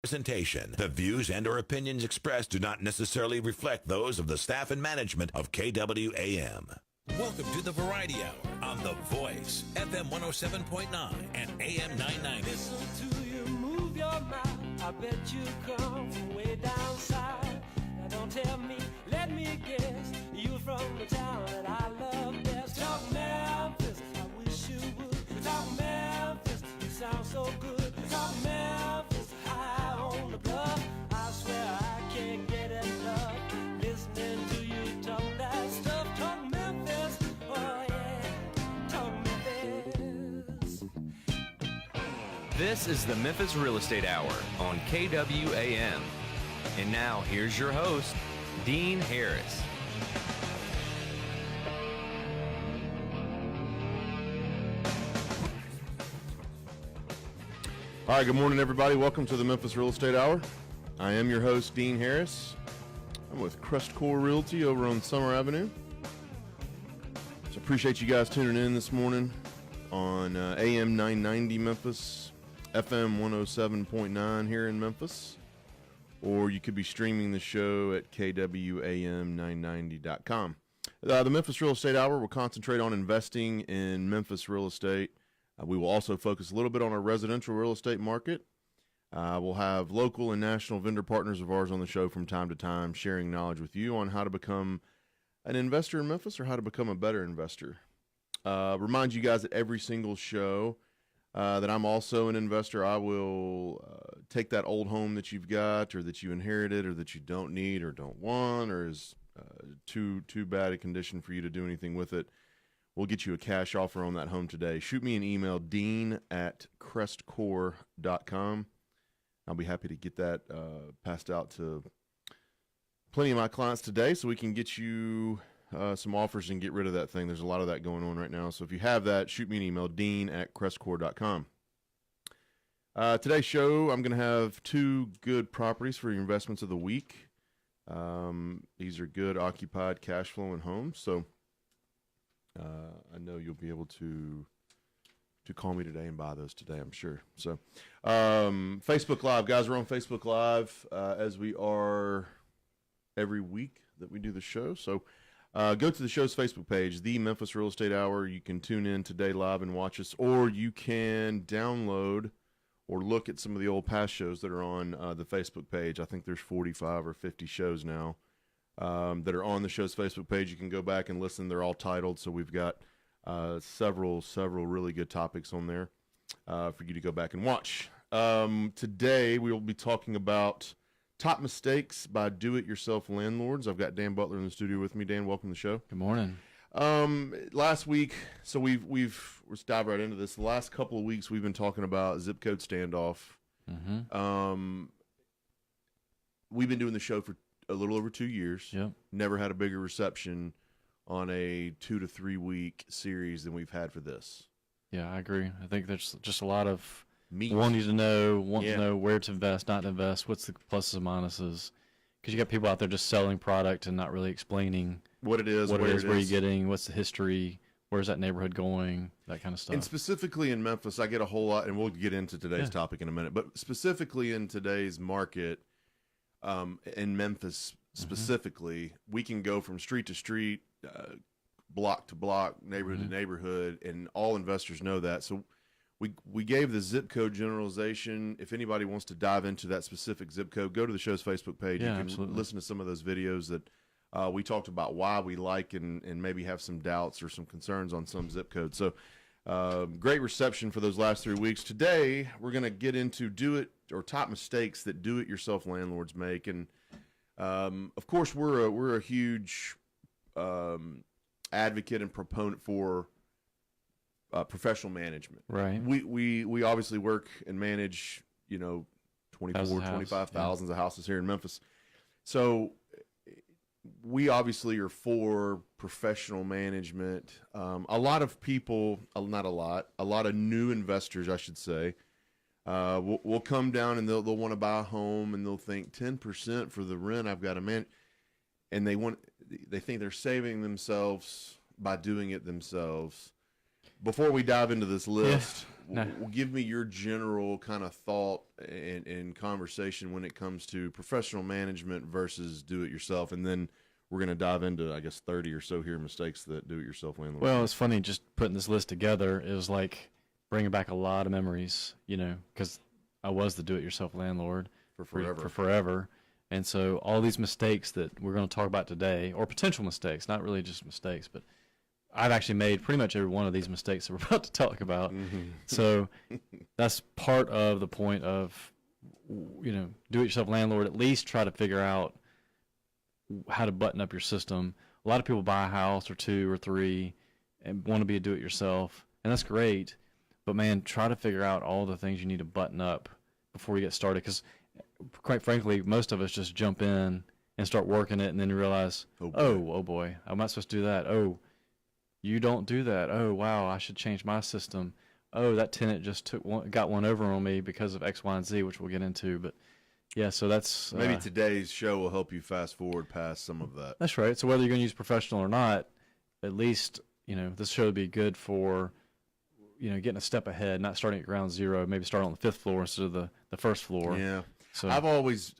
Presentation. The views and or opinions expressed do not necessarily reflect those of the staff and management of KWAM. Welcome to the Variety Hour on The Voice, FM 107.9 and AM 990. Listen to you move your mouth. I bet you come from way down south. Now don't tell me, let me guess, you from the town that I love best. Talk Memphis, I wish you would. Talk Memphis, you sound so good. Talk Memphis, high on the bluff. I swear I can't get enough. Listening to you talk that stuff. Talk Memphis, oh yeah, talk Memphis. This is the Memphis Real Estate Hour on KWAM. And now, here's your host, Dean Harris. All right, good morning, everybody. Welcome to the Memphis Real Estate Hour. I am your host, Dean Harris. I'm with CrestCore Realty over on Summer Avenue. So appreciate you guys tuning in this morning on AM 990 Memphis, FM 107.9 here in Memphis, or you could be streaming the show at kwam990.com. The Memphis Real Estate Hour will concentrate on investing in Memphis real estate. We will also focus a little bit on our residential real estate market. We'll have local and national vendor partners of ours on the show from time to time, sharing knowledge with you on how to become an investor in Memphis or how to become a better investor. Remind you guys that every single show that I'm also an investor. I will take that old home that you've got or that you inherited or that you don't need or don't want or is too bad a condition for you to do anything with it. We'll get you a cash offer on that home today. Shoot me an email, dean@crestcore.com. I'll be happy to get that passed out to plenty of my clients today so we can get you some offers and get rid of that thing. There's a lot of that going on right now. So if you have that, shoot me an email, dean@crestcore.com. Today's show, I'm going to have two good properties for your investments of the week. These are good occupied cash flowing homes. So I know you'll be able to call me today and buy those today, I'm sure. So Facebook Live, guys, we're on Facebook Live as we are every week that we do the show. So go to the show's Facebook page, The Memphis Real Estate Hour. You can tune in today live and watch us, or you can download or look at some of the old past shows that are on the Facebook page. I think there's 45 or 50 shows now that are on the show's Facebook page. You can go back and listen. They're all titled, so we've got several really good topics on there for you to go back and watch. Today, we will be talking about top mistakes by do-it-yourself landlords. I've got Dan Butler in the studio with me. Dan, welcome to the show. Good morning. Last week, so let's dive right into this. The last couple of weeks, we've been talking about zip code standoff. Mm-hmm. We've been doing the show for a little over 2 years. Yep. Never had a bigger reception on a 2 to 3 week series than we've had for this. Yeah, I agree. I think there's just a lot of Meat. wanting to know where to invest, not to invest, what's the pluses and minuses. Because you got people out there just selling product and not really explaining what it is, where you're getting, what's the history, where's that neighborhood going, that kind of stuff. And specifically in Memphis, I get a whole lot, and we'll get into today's topic in a minute, but specifically in today's market, in Memphis specifically, we can go from street to street, block to block, neighborhood to neighborhood, and all investors know that. So we gave the zip code generalization. If anybody wants to dive into that specific zip code, go to the show's Facebook page. Yeah, you can absolutely. listen to some of those videos that we talked about why we like and maybe have some doubts or some concerns on some zip codes. So great reception for those last 3 weeks. Today, we're going to get into top mistakes that do-it-yourself landlords make. And, of course, we're a huge advocate and proponent for professional management. Right. We obviously work and manage, 25,000 of houses here in Memphis. So we obviously are for professional management. A lot of people, not a lot of new investors, I should say, will come down and they'll want to buy a home and they'll think 10% for the rent I've got to manage. And they think they're saving themselves by doing it themselves. Before we dive into this list, give me your general kind of thought and conversation when it comes to professional management versus do-it-yourself, and then we're going to dive into, I guess, 30 or so here mistakes that do-it-yourself landlords. Well, it's funny just putting this list together. It was like bringing back a lot of memories, because I was the do-it-yourself landlord for forever. And so all these mistakes that we're going to talk about today, or potential mistakes, not really just mistakes, but I've actually made pretty much every one of these mistakes that we're about to talk about. Mm-hmm. So that's part of the point of, do-it-yourself landlord. At least try to figure out how to button up your system. A lot of people buy a house or two or three and want to be a do-it-yourself, and that's great. But, man, try to figure out all the things you need to button up before you get started, because quite frankly, most of us just jump in and start working it, and then you realize, oh boy, I'm not supposed to do that. Oh, you don't do that. Oh, wow, I should change my system. Oh, that tenant just got one over on me because of X, Y, and Z, which we'll get into. But, yeah, so that's... maybe today's show will help you fast forward past some of that. That's right. So whether you're going to use professional or not, at least, this show would be good for, getting a step ahead, not starting at ground zero, maybe start on the 5th floor instead of the first floor. Yeah. So I've always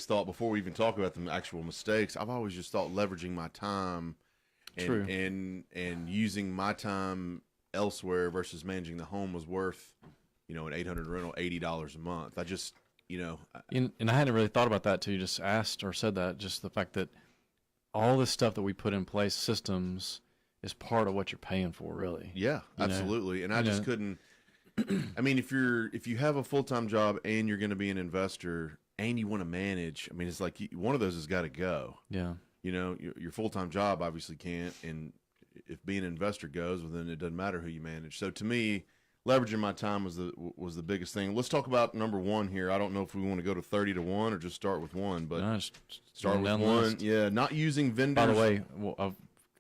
thought, before we even talk about the actual mistakes, I've always just thought leveraging my time and using my time elsewhere versus managing the home was worth, an $800 rental, $80 a month. I just, and I hadn't really thought about that until you just asked or said that. Just the fact that all this stuff that we put in place, systems, is part of what you're paying for, really. Yeah, absolutely. And I just couldn't. I mean, if you have a full-time job and you're going to be an investor and you want to manage, I mean, it's like one of those has got to go. Yeah. Your full-time job obviously can't, and if being an investor goes, well, then it doesn't matter who you manage. So to me, leveraging my time was the biggest thing. Let's talk about number one here. I don't know if we want to go to 30 to 1 or just start with one, but just start with one. Yeah, not using vendors. By the way, I've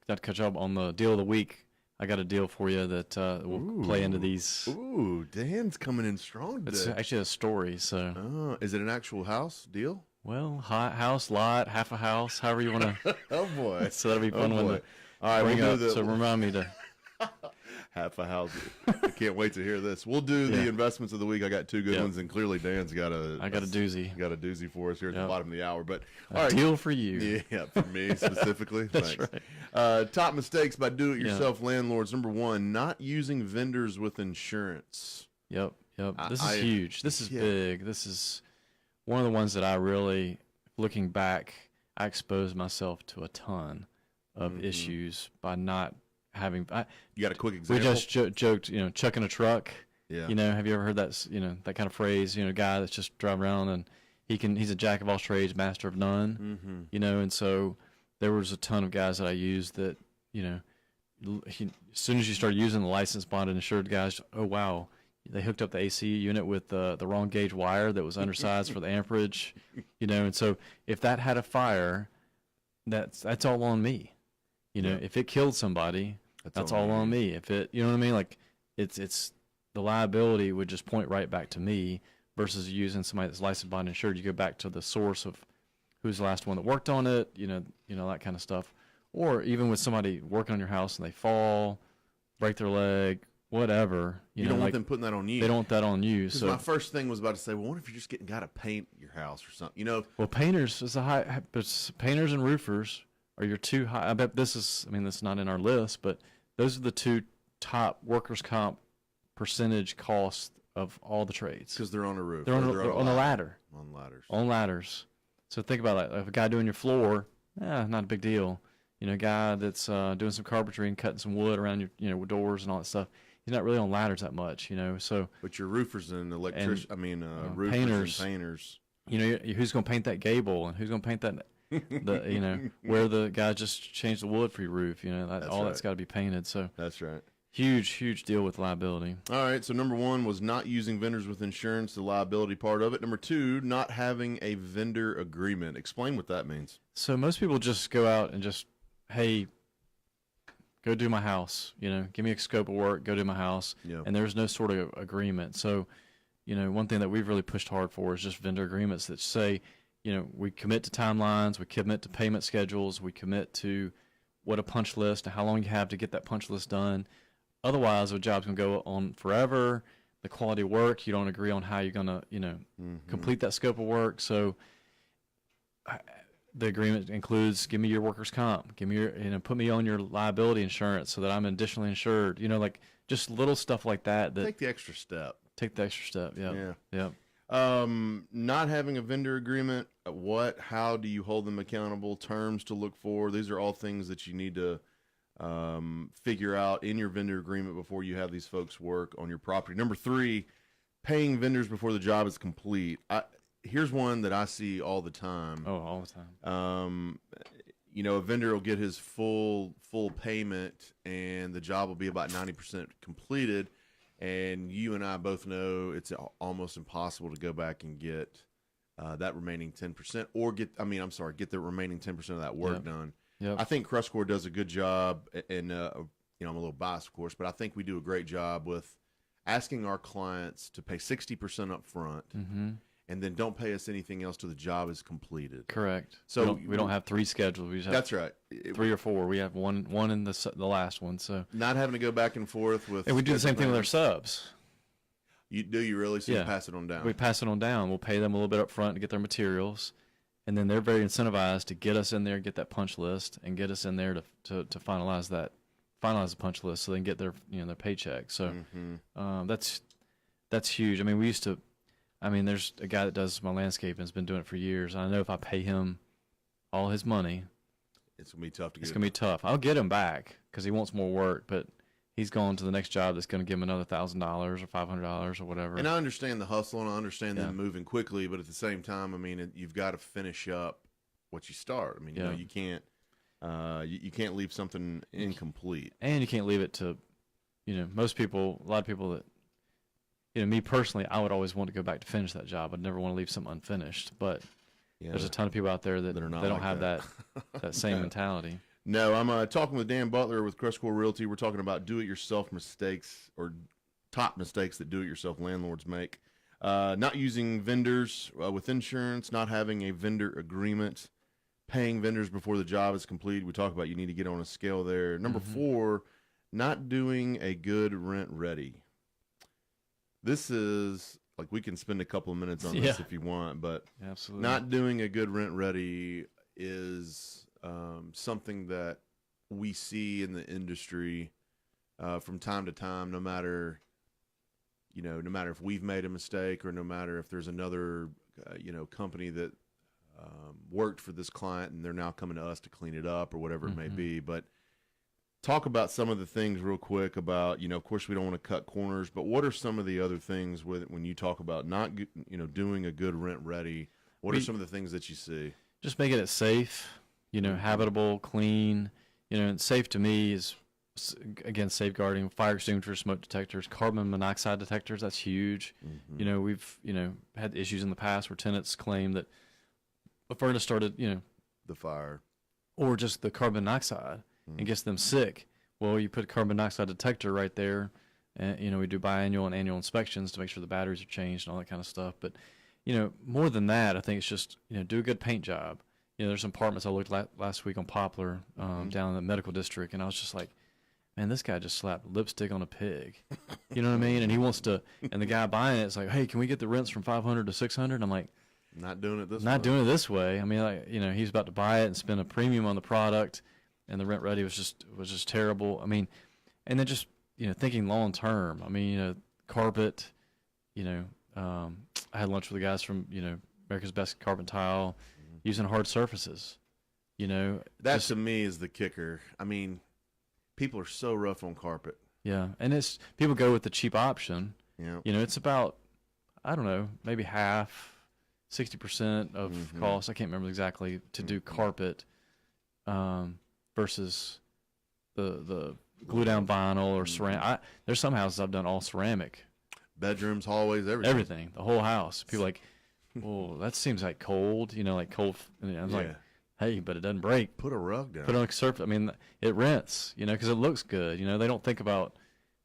got to catch up on the deal of the week. I got a deal for you that will play into these. Ooh, Dan's coming in strong today. It's actually a story. So, is it an actual house deal? Well, house, lot, half a house, however you want to. Oh boy! So that'll be fun when the. All right, we'll do the. So remind me to. Half a house. I can't wait to hear this. We'll do the investments of the week. I got two good ones, and clearly Dan's got a. I got a doozy. Got a doozy for us here at the bottom of the hour. But all right, deal for you. Yeah, for me specifically. That's Thanks. right. Top mistakes by do-it-yourself landlords. Number one, not using vendors with insurance. Yep. This is huge. This is big. This is one of the ones that I really, looking back, I exposed myself to a ton of issues by not having. You got a quick example? We just joked, chucking a truck. Yeah. Have you ever heard that? That kind of phrase. Guy that's just driving around and he's a jack of all trades, master of none. Mm-hmm. And so there was a ton of guys that I used that, as soon as you started using the licensed bonded insured guys, oh wow, they hooked up the AC unit with the wrong gauge wire that was undersized for the amperage, and so if that had a fire, that's all on me. If it killed somebody, that's all on me. If it, you know what I mean? Like it's the liability would just point right back to me versus using somebody that's licensed bonded insured. You go back to the source of who's the last one that worked on it, that kind of stuff. Or even with somebody working on your house and they fall, break their leg, whatever. You don't want them putting that on you. They don't want that on you. So my first thing was about to say, well, what if you're just getting guy to paint your house or something? Well, painters is painters and roofers are your two high. I bet this is not in our list, but those are the two top workers' comp percentage costs of all the trades. Because they're on a roof. They're on a ladder. On ladders. On ladders. So think about that. If a guy doing your floor, not a big deal. A guy that's doing some carpentry and cutting some wood around your doors and all that stuff, he's not really on ladders that much, So. But your roofers and roofers painters, and painters. Who's going to paint that gable and who's going to paint that, where the guy just changed the wood for your roof. That's got to be painted. So. That's right. Huge deal with liability. All right, so number one was not using vendors with insurance, the liability part of it. Number two, not having a vendor agreement. Explain what that means. So most people just go out and just, hey, go do my house. Give me a scope of work, go do my house. Yeah. And there's no sort of agreement. So, one thing that we've really pushed hard for is just vendor agreements that say, we commit to timelines, we commit to payment schedules, we commit to what a punch list and how long you have to get that punch list done. Otherwise, the job's going to go on forever. the quality of work. You don't agree on how you're going to, complete that scope of work. So the agreement includes, give me your workers' comp, give me your, put me on your liability insurance so that I'm additionally insured, like just little stuff like that. Take the extra step. Yeah. Yeah. Not having a vendor agreement, how do you hold them accountable? Terms to look for. These are all things that you need to figure out in your vendor agreement before you have these folks work on your property. Number 3, paying vendors before the job is complete. Here's one that I see all the time. Oh, all the time. A vendor will get his full payment, and the job will be about 90% completed. And you and I both know it's almost impossible to go back and get that remaining 10%, or get the remaining 10% of that work done. Yep. I think CrestCore does a good job, and I'm a little biased, of course, but I think we do a great job with asking our clients to pay 60% up front, and then don't pay us anything else till the job is completed. Correct. So we don't have 3 schedules. We just have that's right. 3 or 4. We have one in the last one. So not having to go back and forth with. And we do the same thing with our subs. You really? So you pass it on down. We pass it on down. We'll pay them a little bit up front to get their materials, and then they're very incentivized to get us in there, get that punch list, and get us in there to finalize the punch list so they can get their their paycheck. So that's huge. I mean, there's a guy that does my landscaping, has been doing it for years. I know if I pay him all his money, it's gonna be tough to get. It's gonna be tough. I'll get him back because he wants more work, but he's going to the next job that's going to give him another $1,000 or $500 or whatever. And I understand the hustle, and I understand them moving quickly, but at the same time, you've got to finish up what you start. You can't you can't leave something incomplete, and you can't leave it to most people. A lot of people that me personally, I would always want to go back to finish that job. I'd never want to leave something unfinished, but there's a ton of people out there that don't have that same mentality. No, I'm talking with Dan Butler with CrestCore Realty. We're talking about do-it-yourself mistakes, or top mistakes that do-it-yourself landlords make. Not using vendors with insurance, not having a vendor agreement, paying vendors before the job is complete. We talk about you need to get on a scale there. Number 4, not doing a good rent ready. This is, we can spend a couple of minutes on this if you want, but absolutely, not doing a good rent ready is something that we see in the industry from time to time, no matter if we've made a mistake, or no matter if there's another company that worked for this client and they're now coming to us to clean it up, or whatever it may be. But talk about some of the things real quick about, of course we don't want to cut corners, but what are some of the other things when you talk about not doing a good rent ready? What are some of the things that you see? Just making it safe, habitable, clean. And safe to me is, again, safeguarding fire extinguishers, smoke detectors, carbon monoxide detectors. That's huge. We've had issues in the past where tenants claim that a furnace started the fire, or just the carbon monoxide, and gets them sick. Well, you put a carbon monoxide detector right there, and we do biannual and annual inspections to make sure the batteries are changed and all that kind of stuff. But more than that, I think it's just do a good paint job. There's some apartments I looked at last week on Poplar down in the medical district, and I was just like, man, this guy just slapped lipstick on a pig. You know what I mean? And he wants to, and the guy buying it's like, hey, can we get the rents from $500 to $600? I'm like, not doing it this way. Not doing it this way. I mean, he's about to buy it and spend a premium on the product, and the rent ready was just terrible. I mean, and then just thinking long term. I mean, carpet. I had lunch with the guys from America's Best Carpet and Tile, using hard surfaces. That to me is the kicker. I mean, people are so rough on carpet. Yeah, and it's people go with the cheap option. Yeah, it's about, I don't know, maybe half, 60% of cost. I can't remember exactly to do carpet, versus the glue down vinyl or ceramic. There's some houses I've done all ceramic. Bedrooms, hallways, everything. Everything, the whole house. People like, well, that seems like cold. Like cold. I was like, hey, but it doesn't break. Put a rug down. Put it on a surface. I mean, it rents. Because it looks good. They don't think about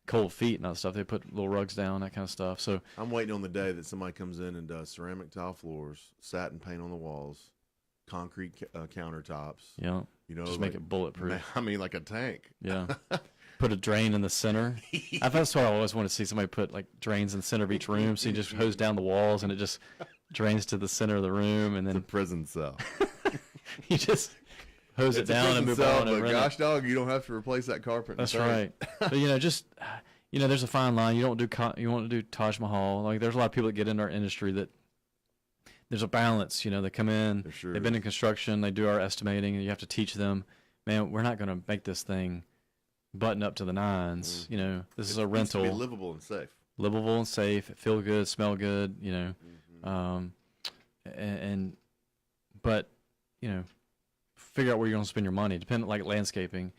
cold feet and other stuff. They put little rugs down, that kind of stuff. So I'm waiting on the day that somebody comes in and does ceramic tile floors, satin paint on the walls, concrete countertops. Yeah. Just make it bulletproof. I mean, like a tank. Yeah. put a drain in the center. That's what I always want to see. Somebody put like drains in the center of each room, so you just hose down the walls and it just drains to the center of the room, and then It's a prison cell. you just hose it down and move on. But gosh, dog, you don't have to replace that carpet. That's right. But there's a fine line. You want to do Taj Mahal. Like there's a lot of people that get into our industry that there's a balance. They come in, they've been in construction, they do our estimating, and you have to teach them, man, we're not going to make this thing button up to the nines. This is a rental. It needs to be livable and safe. Livable and safe. Feel good, smell good. But figure out where you're going to spend your money. Depending, like landscaping,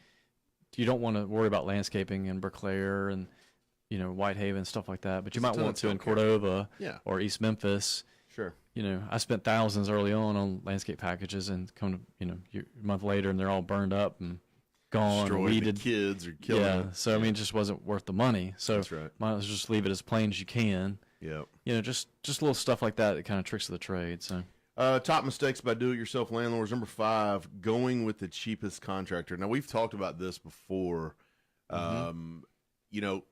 you don't want to worry about landscaping in Bricklayer and Whitehaven, stuff like that. But you might want to in Cordova or East Memphis. Sure. I spent thousands early on landscape packages, and come to a month later and they're all burned up and gone, or weeded. The kids or killing them. So I mean, it just wasn't worth the money. So that's right. Might as well just leave it as plain as you can. Yeah. Just little stuff like that kind of tricks of the trade. So. Top mistakes by do-it-yourself landlords. Number 5, going with the cheapest contractor. Now, we've talked about this before.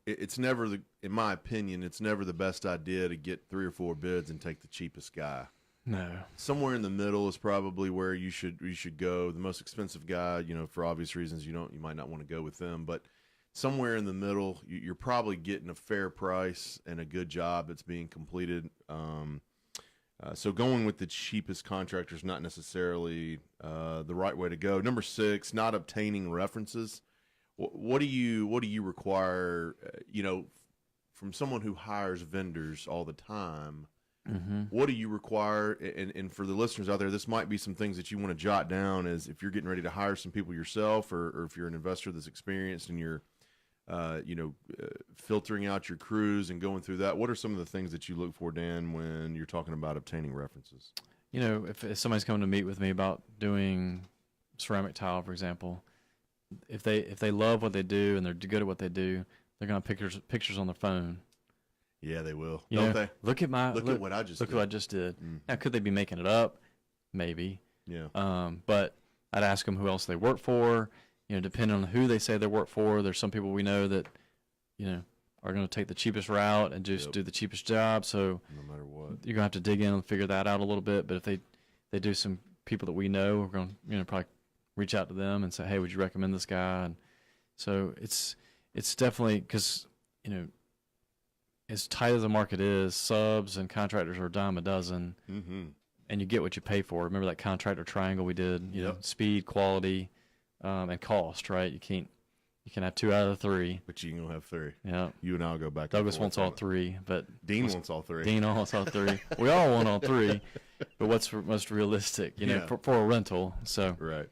It's never in my opinion, it's never the best idea to get 3 or 4 bids and take the cheapest guy. No. Somewhere in the middle is probably where you should go. The most expensive guy, for obvious reasons, you might not want to go with them, but somewhere in the middle, you're probably getting a fair price and a good job that's being completed. So going with the cheapest contractor is not necessarily the right way to go. Number 6, not obtaining references. What do you require? From someone who hires vendors all the time. What do you require? And for the listeners out there, this might be some things that you want to jot down as if you're getting ready to hire some people yourself, or if you're an investor that's experienced and you're filtering out your crews and going through that. What are some of the things that you look for, Dan, when you're talking about obtaining references? If somebody's coming to meet with me about doing ceramic tile, for example, if they love what they do and they're good at what they do, they're going to have pictures on their phone. Yeah, they will. Don't they? Look at what I just did. Look what I just did. Now, could they be making it up? Maybe. Yeah. But I'd ask them who else they work for. Depending on who they say they work for, there's some people we know that, are going to take the cheapest route and just do the cheapest job. So no matter what, you're going to have to dig in and figure that out a little bit. But if they do some people that we know, we're going to, probably reach out to them and say, hey, would you recommend this guy? And so it's definitely, because, as tight as the market is, subs and contractors are a dime a dozen, and you get what you pay for. Remember that contractor triangle we did? Speed, quality, and cost. Right? You can have 2 out of the 3, but you can have 3. Yeah, you and I'll go back. Douglas wants all 3, but Dean wants all 3. Dean wants all 3. We all want all 3, but what's most realistic? For a rental. So right.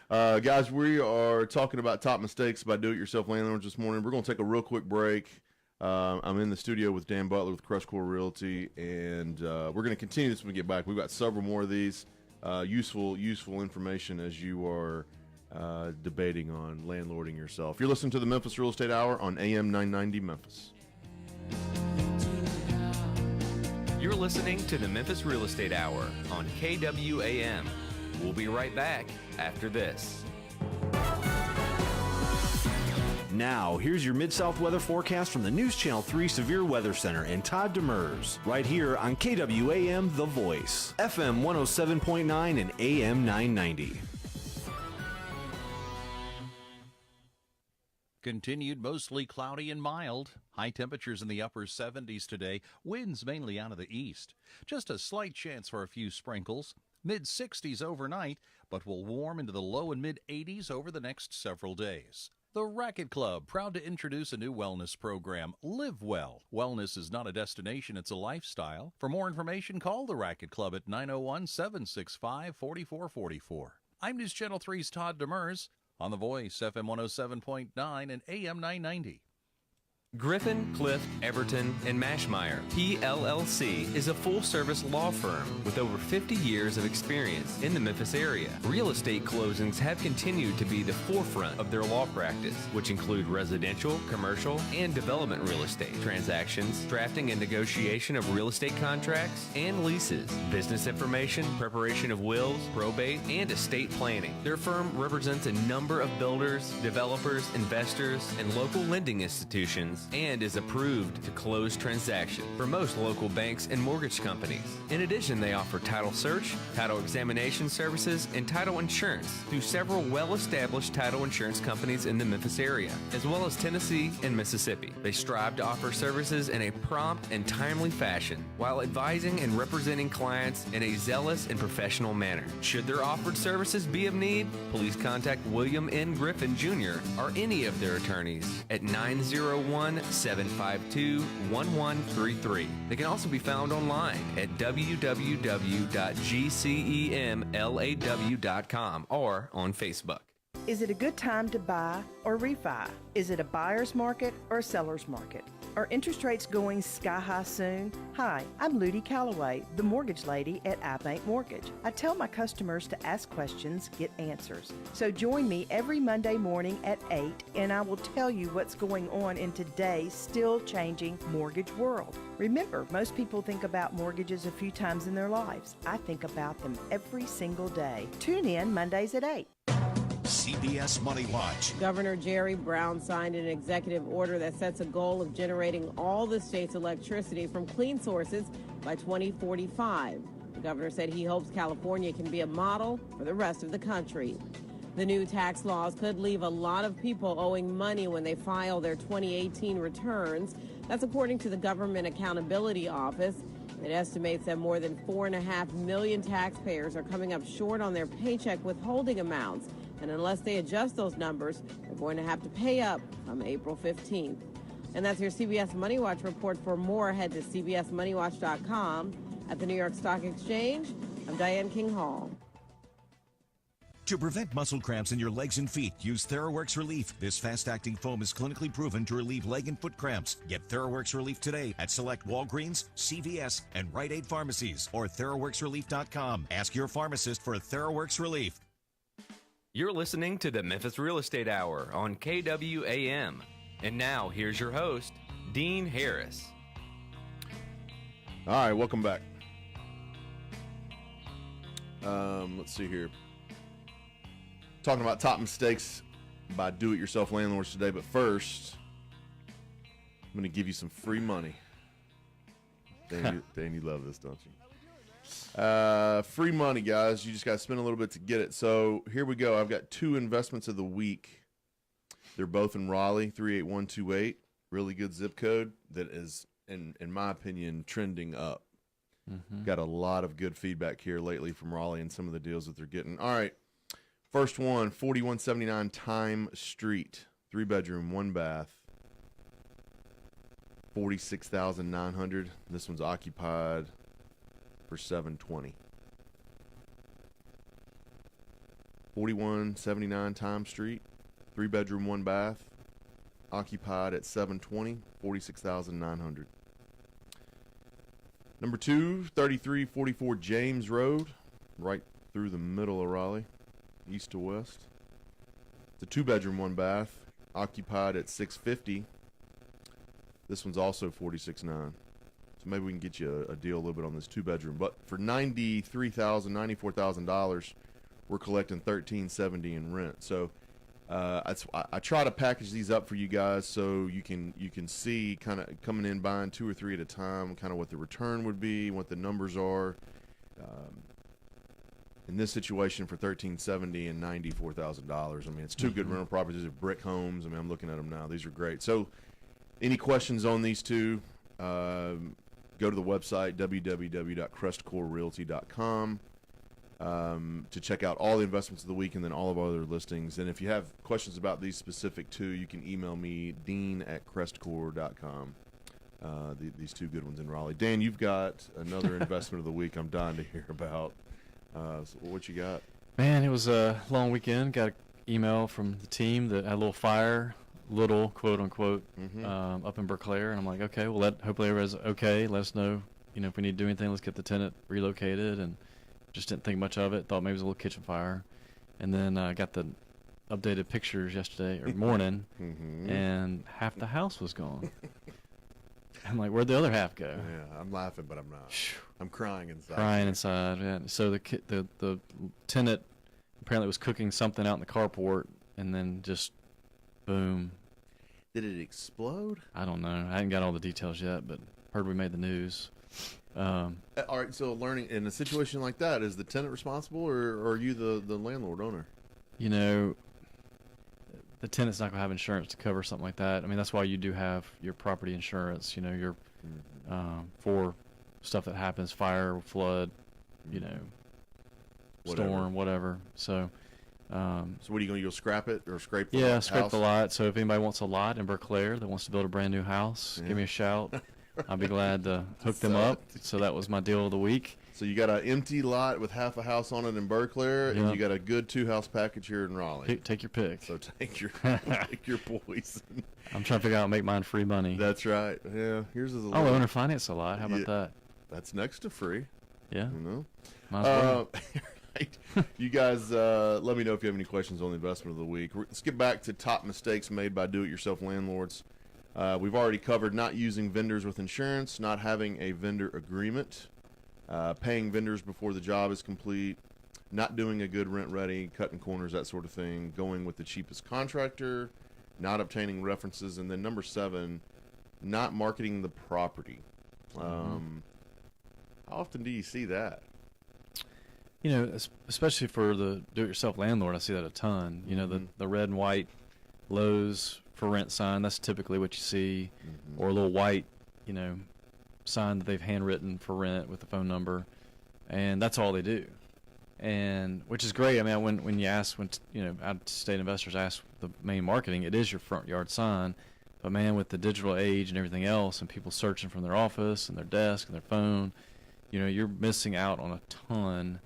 Guys, we are talking about top mistakes by do-it-yourself landlords this morning. We're going to take a real quick break. I'm in the studio with Dan Butler with CrestCore Realty, and we're going to continue this when we get back. We've got several more of these useful information as you are debating on landlording yourself. You're listening to the Memphis Real Estate Hour on AM 990 Memphis. You're listening to the Memphis Real Estate Hour on KWAM. We'll be right back after this. Now, here's your Mid-South weather forecast from the News Channel 3 Severe Weather Center and Todd Demers, right here on KWAM The Voice, FM 107.9 and AM 990. Continued mostly cloudy and mild. High temperatures in the upper 70s today. Winds mainly out of the east. Just a slight chance for a few sprinkles. Mid-60s overnight, but will warm into the low and mid-80s over the next several days. The Racket Club, proud to introduce a new wellness program, Live Well. Wellness is not a destination, it's a lifestyle. For more information, call the Racket Club at 901-765-4444. I'm News Channel 3's Todd Demers on The Voice, FM 107.9 and AM 990. Griffin, Clift, Everton, and Mashmeyer, PLLC, is a full-service law firm with over 50 years of experience in the Memphis area. Real estate closings have continued to be the forefront of their law practice, which include residential, commercial, and development real estate transactions, drafting and negotiation of real estate contracts and leases, business information, preparation of wills, probate, and estate planning. Their firm represents a number of builders, developers, investors, and local lending institutions, and is approved to close transactions for most local banks and mortgage companies. In addition, they offer title search, title examination services, and title insurance through several well-established title insurance companies in the Memphis area, as well as Tennessee and Mississippi. They strive to offer services in a prompt and timely fashion while advising and representing clients in a zealous and professional manner. Should their offered services be of need, please contact William N. Griffin Jr. or any of their attorneys at 901-752-1133. They can also be found online at www.gcemlaw.com or on Facebook. Is it a good time to buy or refi? Is it a buyer's market or a seller's market? Are interest rates going sky high soon? Hi, I'm Ludi Calloway, the mortgage lady at iBank Mortgage. I tell my customers to ask questions, get answers. So join me every Monday morning at 8 and I will tell you what's going on in today's still changing mortgage world. Remember, most people think about mortgages a few times in their lives. I think about them every single day. Tune in Mondays at 8. CBS Money Watch. Governor Jerry Brown signed an executive order that sets a goal of generating all the state's electricity from clean sources by 2045. The governor said he hopes California can be a model for the rest of the country. The new tax laws could leave a lot of people owing money when they file their 2018 returns. That's according to the Government Accountability Office. It estimates that more than 4.5 million taxpayers are coming up short on their paycheck withholding amounts. And unless they adjust those numbers, they're going to have to pay up come April 15th. And that's your CBS Money Watch report. For more, head to cbsmoneywatch.com. At the New York Stock Exchange, I'm Diane King Hall. To prevent muscle cramps in your legs and feet, use TheraWorks Relief. This fast-acting foam is clinically proven to relieve leg and foot cramps. Get TheraWorks Relief today at select Walgreens, CVS, and Rite Aid pharmacies or TheraWorksRelief.com. Ask your pharmacist for TheraWorks Relief. You're listening to the Memphis Real Estate Hour on KWAM. And now, here's your host, Dean Harris. All right, welcome back. Let's see here. Talking about top mistakes by do-it-yourself landlords today, but first, I'm going to give you some free money. Dan, you love this, don't you? Free money, guys. You just got to spend a little bit to get it. So here we go. I've got two investments of the week. They're both in Raleigh, 38128. Really good zip code that is, in my opinion, trending up. Mm-hmm. Got a lot of good feedback here lately from Raleigh and some of the deals that they're getting. All right. First one, 4179 Time Street. 3-bedroom, 1-bath. $46,900. This one's occupied for $720. 4179 Time Street, 3-bedroom, 1-bath, occupied at $720, $46,900. Number two, 3344 James Road, right through the middle of Raleigh, east to west. It's a 2-bedroom, 1-bath, occupied at $650. This one's also $46,900. So maybe we can get you a deal a little bit on this 2-bedroom. But for $93,000, $94,000, we're collecting $1,370 in rent. So I try to package these up for you guys so you can see kind of coming in buying 2 or 3 at a time, kind of what the return would be, what the numbers are. In this situation for $1,370 and $94,000, I mean it's 2 good rental properties. These are brick homes. I mean I'm looking at them now. These are great. So any questions on these two? Go to the website, www.CrestCoreRealty.com, to check out all the investments of the week and then all of our other listings. And if you have questions about these specific two, you can email me, dean@CrestCore.com. These 2 good ones in Raleigh. Dan, you've got another investment of the week I'm dying to hear about. So what you got? Man, it was a long weekend. Got an email from the team that had a little fire little, quote unquote, up in Berkeley. And I'm like, okay, well, hopefully everybody's okay. Let us know, if we need to do anything. Let's get the tenant relocated. And just didn't think much of it. Thought maybe it was a little kitchen fire. And then I got the updated pictures yesterday or morning, and half the house was gone. I'm like, where'd the other half go? Yeah, I'm laughing, but I'm not. I'm crying inside. Crying inside. Yeah. So the tenant apparently was cooking something out in the carport, and then just boom. Did it explode? I don't know. I haven't got all the details yet, but heard we made the news. All right. So learning in a situation like that, is the tenant responsible, or are you the landlord owner? The tenant's not going to have insurance to cover something like that. I mean, that's why you do have your property insurance, your for stuff that happens, fire, flood, storm, whatever. So what are you going to go scrap it or scrape the house? Scrape the lot. So if anybody wants a lot in Berkeley that wants to build a brand new house, give me a shout. I'll be glad to hook them up. So that was my deal of the week. So you got an empty lot with half a house on it in Berkeley, and you got a good 2-house package here in Raleigh. Take your pick. So take your poison. I'm trying to figure out how to make mine free money. That's right. Yeah, yours is a little. Owner finance a lot. How about that? That's next to free. Yeah. Might as well. Right. You guys, let me know if you have any questions on the investment of the week. Let's get back to top mistakes made by do-it-yourself landlords. We've already covered not using vendors with insurance, not having a vendor agreement, paying vendors before the job is complete, not doing a good rent ready, cutting corners, that sort of thing, going with the cheapest contractor, not obtaining references, and then number 7, not marketing the property. How often do you see that? Especially for the do-it-yourself landlord, I see that a ton. The red and white Lowe's for rent sign, that's typically what you see, or a little white, sign that they've handwritten for rent with the phone number, and that's all they do, and which is great. I mean, when you ask, out-of-state investors ask the main marketing, it is your front yard sign, but man, with the digital age and everything else, and people searching from their office and their desk and their phone, you're missing out on a ton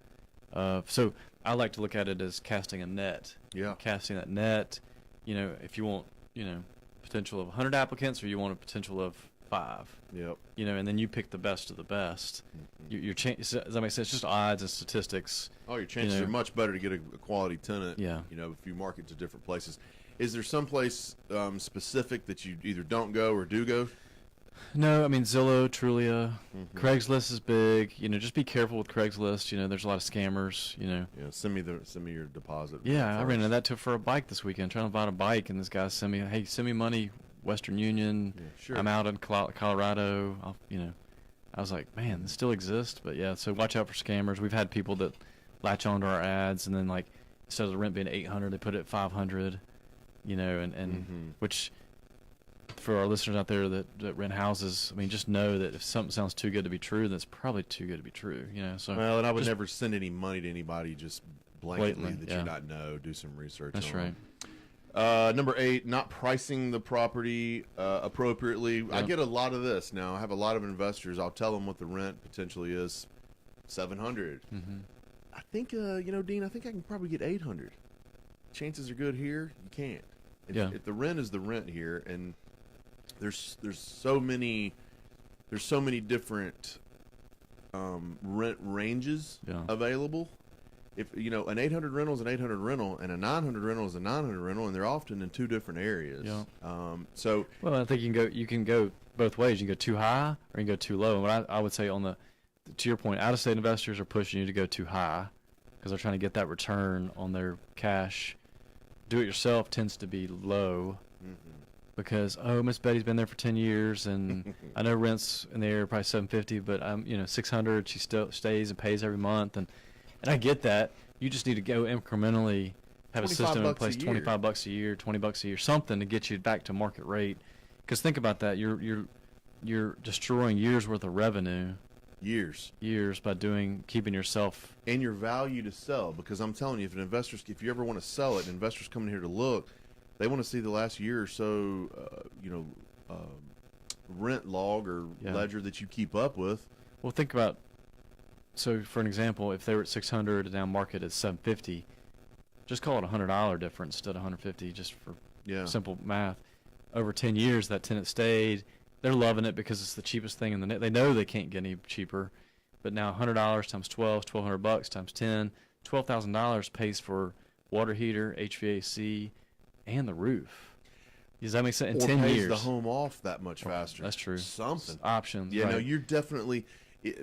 of. So I like to look at it as casting a net. Yeah. Casting that net, if you want, potential of 100 applicants, or you want a potential of 5. Yep. And then you pick the best of the best. Your does that make sense? It's just odds and statistics. Oh, your chances are much better to get a quality tenant. Yeah. If you market to different places. Is there some place specific that you either don't go or do go? No, I mean Zillow, Trulia, Craigslist is big. Just be careful with Craigslist. There's a lot of scammers. Yeah, send me your deposit. Yeah, I ran into that for a bike this weekend. Trying to buy a bike, and this guy send me money, Western Union. Yeah, sure. I'm out in Colorado. I was like, man, this still exists. But yeah, so watch out for scammers. We've had people that latch onto our ads, and then instead of the rent being $800, they put it at $500. Which. For our listeners out there that rent houses, I mean, just know that if something sounds too good to be true, then it's probably too good to be true. So well, and I would never send any money to anybody just blatantly that you not know. Do some research. That's right. Number 8, not pricing the property appropriately. Yep. I get a lot of this now. I have a lot of investors. I'll tell them what the rent potentially is, $700. I think, Dean, I think I can probably get $800. Chances are good here. You can't. If the rent is the rent here, and there's so many different rent ranges available. If an 800 rental is an 800 rental, and a 900 rental is a 900 rental, and they're often in 2 different areas. Yeah. Well, I think you can go both ways. You can go too high or you can go too low. And what I would say to your point, out-of-state investors are pushing you to go too high because they're trying to get that return on their cash. Do-it-yourself tends to be low. Because Miss Betty's been there for 10 years, and I know rent's in the area probably $750, but I'm $600. She still stays and pays every month, and I get that. You just need to go incrementally, have a system in place, $25 a year, $20 a year, something to get you back to market rate. Because think about that, you're destroying years worth of revenue. Years by keeping yourself and your value to sell. Because I'm telling you, if you ever want to sell it, investors coming here to look. They want to see the last year or so, rent log or ledger that you keep up with. Well, think about, so for an example, if they were at $600 and now market at $750, just call it $100 difference instead of $150, just for simple math. Over 10 years, that tenant stayed. They're loving it because it's the cheapest thing in the net. They know they can't get any cheaper. But now $100 times 12, $1,200 times 10, $12,000 pays for water heater, HVAC, and the roof. Does that make sense? In 10 pays years, the home off that much faster. That's true. Something. Options. Yeah, right. no, you're definitely.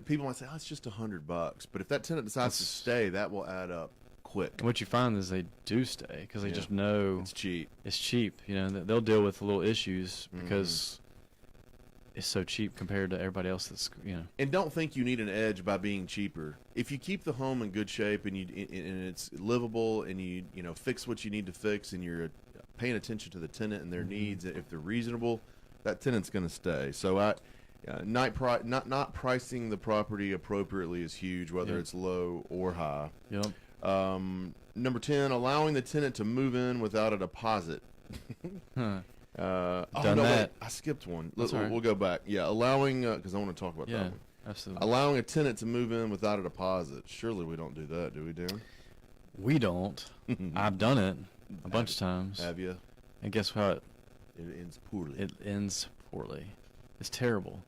People might say, "Oh, it's just $100," but if that tenant decides to stay, that will add up quick. And what you find is they do stay because they just know it's cheap. It's cheap. You know, they'll deal with little issues because it's so cheap compared to everybody else. That's And don't think you need an edge by being cheaper. If you keep the home in good shape and it's livable and you fix what you need to fix and you're paying attention to the tenant and their needs, if they're reasonable, that tenant's going to stay. So not pricing the property appropriately is huge, whether it's low or high. Yep. Number 10, allowing the tenant to move in without a deposit. Done Wait, that. I skipped one. Right. We'll go back. Yeah, allowing because I want to talk about that one. Absolutely. Allowing a tenant to move in without a deposit. Surely we don't do that, do we, Dan? We don't. I've done it a bunch of times. Have you? And guess what? It ends poorly. It ends poorly. It's terrible.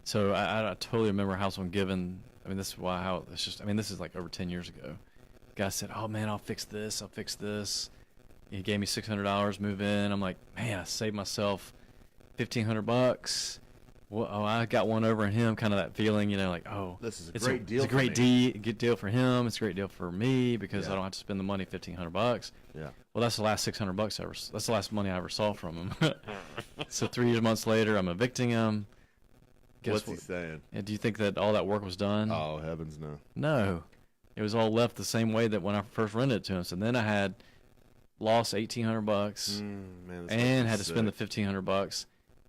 So I totally remember a house on Given. I mean, this is why it's just. I mean, this is like over 10 years ago. Guy said, "Oh man, I'll fix this. I'll fix this." He gave me $600. Move in. I'm like, man, I saved myself $1,500. Well, I got one over on him. Kind of that feeling, like, oh, this is a great deal. It's a great good deal for him. It's a great deal for me because I don't have to spend the money, $1,500. Yeah. Well, that's the last $600 that's the last money I ever saw from him. So 3 months later, I'm evicting him. What's he saying? And do you think that all that work was done? Oh, heavens no. No. It was all left the same way that when I first rented it to him. So then I had lost $1,800 and had to spend the $1,500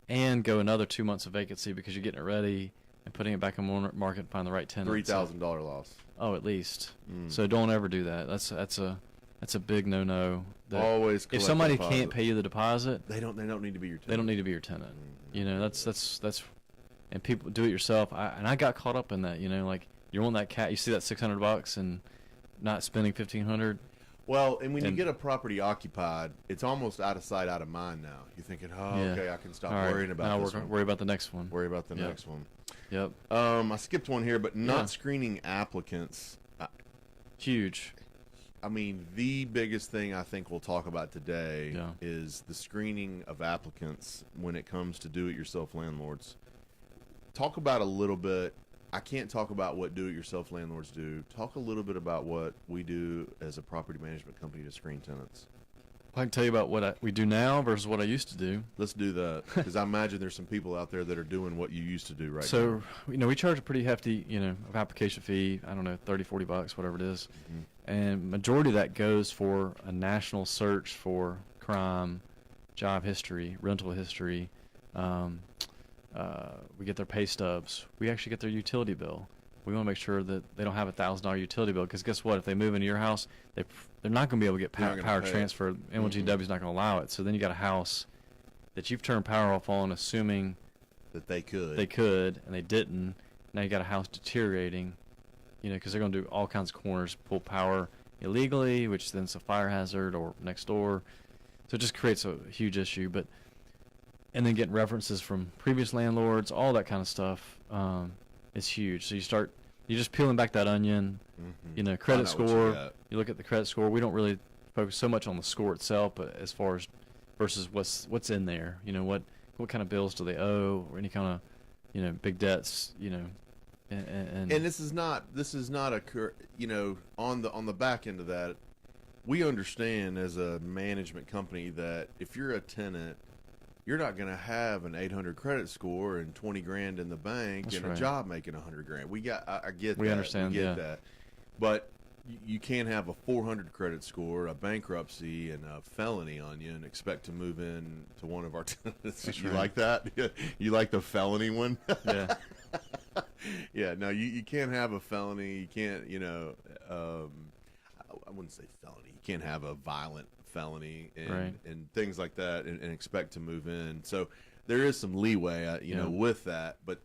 and go another 2 months of vacancy because you're getting it ready and putting it back on the market and find the right tenant. $3,000 loss. Oh, at least. So don't ever do that. That's a big no-no. Always. If somebody can't pay you the deposit, they don't need to be your tenant. They don't need to be your tenant. That's and people do it yourself. I got caught up in that. Like you want that cat. You see that $600 and not spending $1,500. Well, and when you get a property occupied, it's almost out of sight, out of mind now. You're thinking, okay, I can stop worrying about this one. Worry about the next one. Worry about the next one. Yep. I skipped one here, but not screening applicants. Huge. I mean, the biggest thing I think we'll talk about today is the screening of applicants when it comes to do-it-yourself landlords. Talk about a little bit. I can't talk about what do-it-yourself landlords do. Talk a little bit about what we do as a property management company to screen tenants. I can tell you about what we do now versus what I used to do. Let's do that because I imagine there's some people out there that are doing what you used to do now. So, we charge a pretty hefty, application fee. I don't know, $30, $40, whatever it is. And majority of that goes for a national search for crime, job history, rental history. We get their pay stubs. We actually get their utility bill. We want to make sure that they don't have a $1,000 utility bill because guess what? If they move into your house, they're not going to be able to get power transfer. MLGW is not going to allow it. So then you got a house that you've turned power off on, assuming that they could. They could, and they didn't. Now you got a house deteriorating, because they're going to do all kinds of corners, pull power illegally, which then is a fire hazard or next door. So it just creates a huge issue. And then getting references from previous landlords, all that kind of stuff is huge. So you're just peeling back that onion. Credit score. You look at the credit score. We don't really focus so much on the score itself, but as far as versus what's in there. What kind of bills do they owe, or any kind of big debts. And this is not on the back end of that. We understand as a management company that if you're a tenant, you're not going to have an 800 credit score and 20 grand in the bank a job making 100 grand. I get that. We understand. We get that. But you can't have a 400 credit score, a bankruptcy, and a felony on you and expect to move in to one of our tenants. You like that? You like the felony one? Yeah. Yeah. No, you can't have a felony. You can't, I wouldn't say felony. You can't have a violent felony and things like that and expect to move in. So there is some leeway, with that. But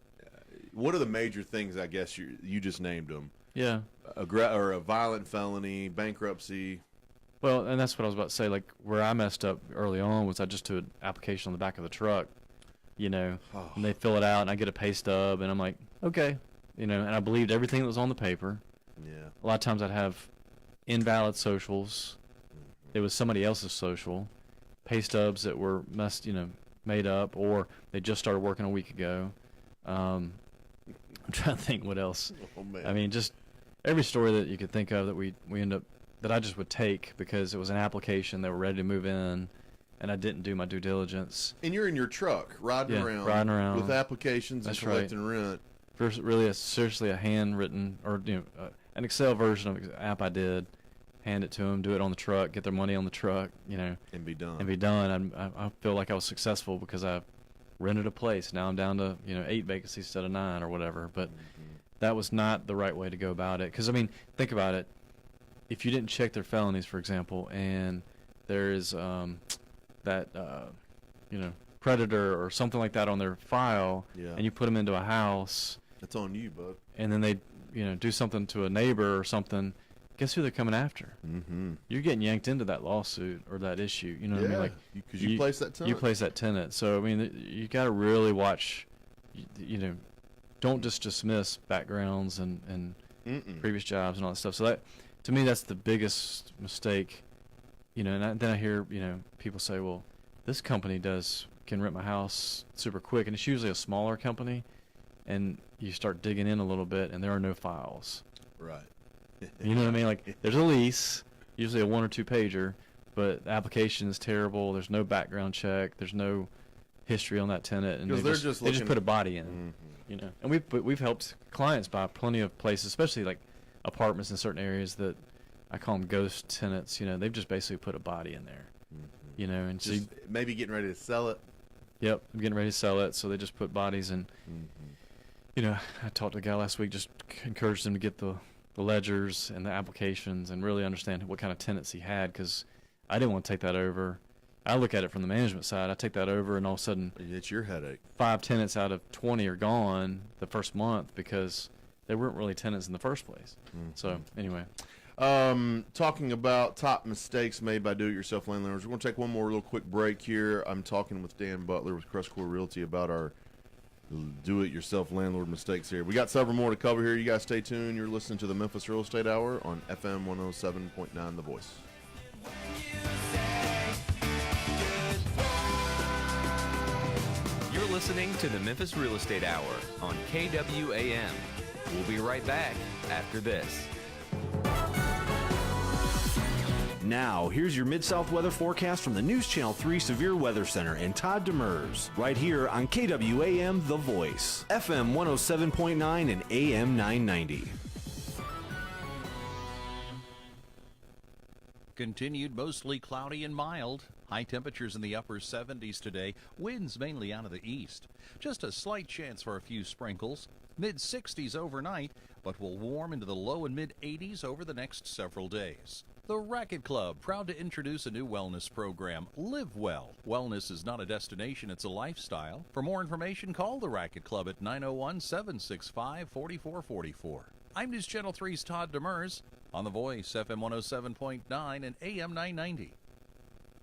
what are the major things? I guess you just named them. Yeah. Or a violent felony, bankruptcy. Well, and that's what I was about to say. Like, where I messed up early on was I just do an application on the back of the truck, and they fill it out, and I get a pay stub, and I'm like, okay, and I believed everything that was on the paper. Yeah. A lot of times I'd have invalid socials. It was somebody else's social, pay stubs that were made up, or they just started working a week ago. I'm trying to think what else. Oh, man. I mean, just every story that you could think of that we end up, that I just would take because it was an application, they were ready to move in, and I didn't do my due diligence. And you're in your truck riding around with applications and collecting rent. First, really, seriously, a handwritten or an Excel version of the app I did. Hand it to them, do it on the truck, get their money on the truck, and be done. I feel like I was successful because I rented a place. Now I'm down to 8 vacancies instead of 9 or whatever. But that was not the right way to go about it. Because think about it. If you didn't check their felonies, for example, and there is that predator or something like that on their file, and you put them into a house, that's on you, bud. And then they do something to a neighbor or something. Guess who they're coming after? Mm-hmm. You're getting yanked into that lawsuit or that issue. You know what I mean? Like, because you place that tenant. You place that tenant. So you got to really watch. Don't just dismiss backgrounds and previous jobs and all that stuff. So that, to me, that's the biggest mistake. And then I hear people say, "Well, this company can rent my house super quick," and it's usually a smaller company. And you start digging in a little bit, and there are no files. Right. You know what I mean? Like, there's a lease, usually a 1 or 2 pager, but the application is terrible. There's no background check. There's no history on that tenant, and they just put a body in it. And we've helped clients buy plenty of places, especially like apartments in certain areas that I call them ghost tenants. They've just basically put a body in there. And just maybe getting ready to sell it. Yep, I'm getting ready to sell it, so they just put bodies in. I talked to a guy last week, just encouraged him to get the ledgers and the applications and really understand what kind of tenants he had, because I didn't want to take that over. I look at it from the management side. I take that over, and all of a sudden, it's your headache. 5 tenants out of 20 are gone the first month because they weren't really tenants in the first place. So anyway, talking about top mistakes made by do-it-yourself landlords. We're going to take one more real quick break here. I'm talking with Dan Butler with CrestCore Realty about our do-it-yourself landlord mistakes here. We got several more to cover here. You guys stay tuned. You're listening to the Memphis Real Estate Hour on FM 107.9 The Voice. You're listening to the Memphis Real Estate Hour on KWAM. We'll be right back after this. Now, here's your Mid-South weather forecast from the News Channel 3 Severe Weather Center and Todd Demers, right here on KWAM The Voice, FM 107.9 and AM 990. Continued mostly cloudy and mild. High temperatures in the upper 70s today. Winds mainly out of the east. Just a slight chance for a few sprinkles. Mid-60s overnight, but will warm into the low and mid-80s over the next several days. The Racket Club, proud to introduce a new wellness program, Live Well. Wellness is not a destination, it's a lifestyle. For more information, call the Racket Club at 901-765-4444. I'm News Channel 3's Todd Demers on The Voice, FM 107.9 and AM 990.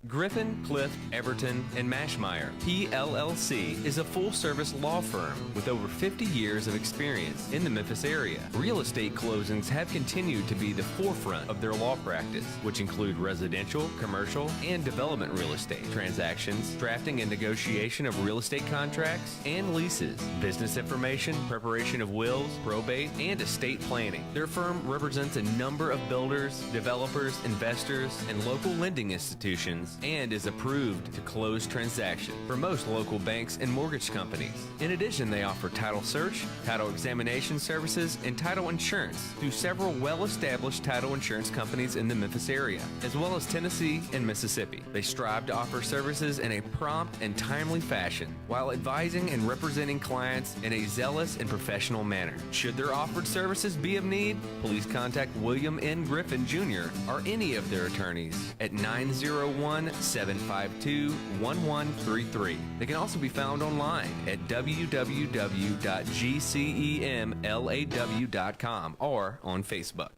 Griffin, Clift, Everton, and Mashmeyer, PLLC, is a full-service law firm with over 50 years of experience in the Memphis area. Real estate closings have continued to be the forefront of their law practice, which include residential, commercial, and development real estate transactions, drafting and negotiation of real estate contracts and leases, business information, preparation of wills, probate, and estate planning. Their firm represents a number of builders, developers, investors, and local lending institutions, and is approved to close transactions for most local banks and mortgage companies. In addition, they offer title search, title examination services, and title insurance through several well-established title insurance companies in the Memphis area, as well as Tennessee and Mississippi. They strive to offer services in a prompt and timely fashion while advising and representing clients in a zealous and professional manner. Should their offered services be of need, please contact William N. Griffin Jr. or any of their attorneys at 901-752-1133. They can also be found online at www.gcemlaw.com or on Facebook.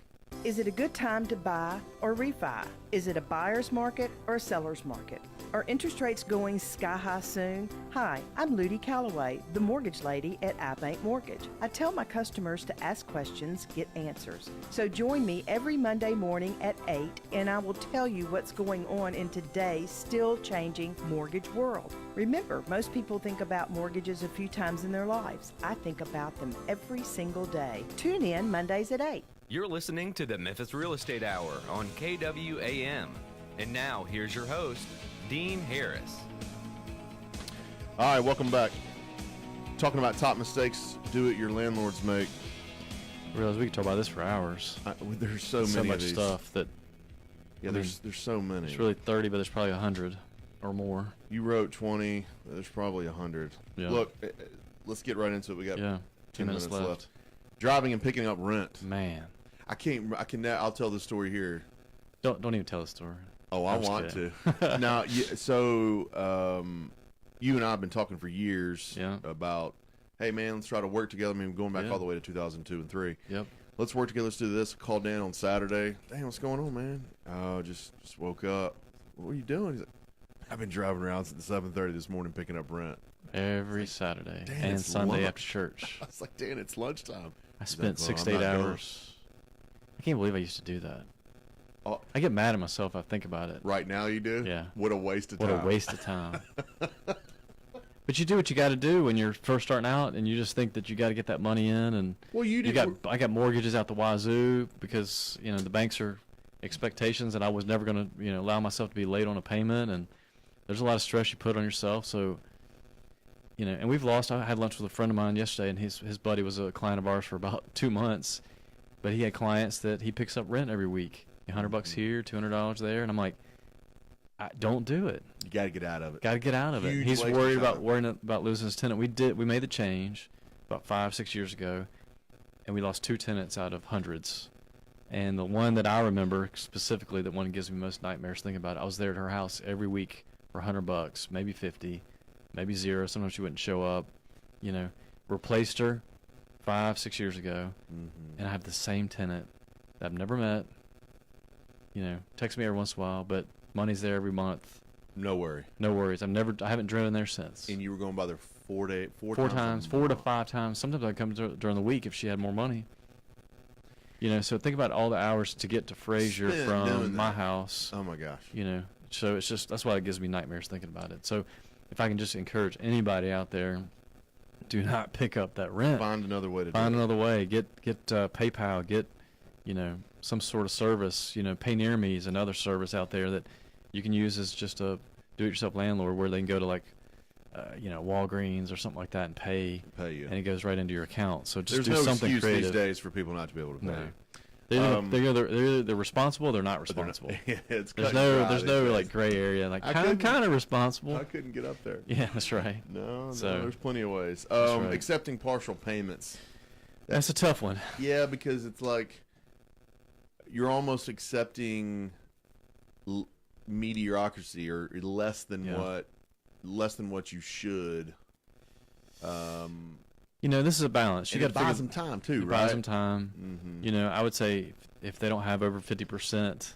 Is it a good time to buy or refi? Is it a buyer's market or a seller's market? Are interest rates going sky high soon? Hi, I'm Ludi Calloway, the mortgage lady at iBank Mortgage. I tell my customers to ask questions, get answers. So join me every Monday morning at 8 and I will tell you what's going on in today's still changing mortgage world. Remember, most people think about mortgages a few times in their lives. I think about them every single day. Tune in Mondays at 8. You're listening to the Memphis Real Estate Hour on KWAM. And now, here's your host, Dean Harris. All right, welcome back. Talking about top mistakes your landlords make. I realize we could talk about this for hours. There's so many much of these. stuff that. Yeah, there's so many. It's really 30, but there's probably 100 or more. You wrote 20. There's probably 100. Yeah. Look, let's get right into it. We got 2 minutes left. Driving and picking up rent. Man, I'll tell the story here. don't even tell the story. Oh, I want to. Now, so you and I have been talking for years about, hey man, let's try to work together. I mean, going back all the way to 2002 and 3. Yep. Let's work together. Let's do this. Call Dan on Saturday. Damn, what's going on, man? Oh, just woke up. What are you doing? He's like, I've been driving around since 7:30 this morning picking up rent. Every Saturday Dan, and it's Sunday lunch. after church. I was like, Dan, it's lunchtime. I spent 6 to 8 hours. I can't believe I used to do that. Oh, I get mad at myself. I think about it. right now you do? Yeah. What a waste of time. What a waste of time. But you do what you got to do when you're first starting out, and you just think that you got to get that money in. And Well, I got mortgages out the wazoo because the banks are expectations, and I was never going to allow myself to be late on a payment. And there's a lot of stress you put on yourself. So and we've lost. I had lunch with a friend of mine yesterday, and his buddy was a client of ours for about 2 months, but he had clients that he picks up rent every week, $100 here, $200 there, and I'm like, don't do it. You got to get out of it. Got to get out of it. Huge He's waste of worried time. about losing his tenant. We made the change about 5-6 years ago, and we lost 2 tenants out of hundreds. And the one that I remember specifically, that one gives me most nightmares thinking about it, I was there at her house every week for $100, maybe 50, maybe 0. Sometimes she wouldn't show up. Replaced her 5-6 years ago, and I have the same tenant that I've never met. Texts me every once in a while, but money's there every month. No worry. No worries. I haven't driven there since. And you were going by there four times, 4 to 5 times. Sometimes I'd come during the week if she had more money. So think about all the hours to get to Frazier from my house. Oh my gosh. So it's just, that's why it gives me nightmares thinking about it. So if I can just encourage anybody out there, do not pick up that rent. Find another way to do it. Find another way. Get PayPal. Get some sort of service. Pay Near Me is another service out there that you can use as just a do-it-yourself landlord, where they can go to Walgreens or something like that and pay you, and it goes right into your account. So just There's do no something excuse creative. these days for people not to be able to pay. No. They're either responsible or they're not responsible. It's there's no gray area. Like kind of responsible. I couldn't get up there. Yeah, that's right. No, So there's plenty of ways. right. Accepting partial payments. That's a tough one. Yeah, because it's like you're almost accepting mediocrity or less than what you should. This is a balance. You got to buy some time too, right? Buy some time. Mm-hmm. I would say if they don't have over 50%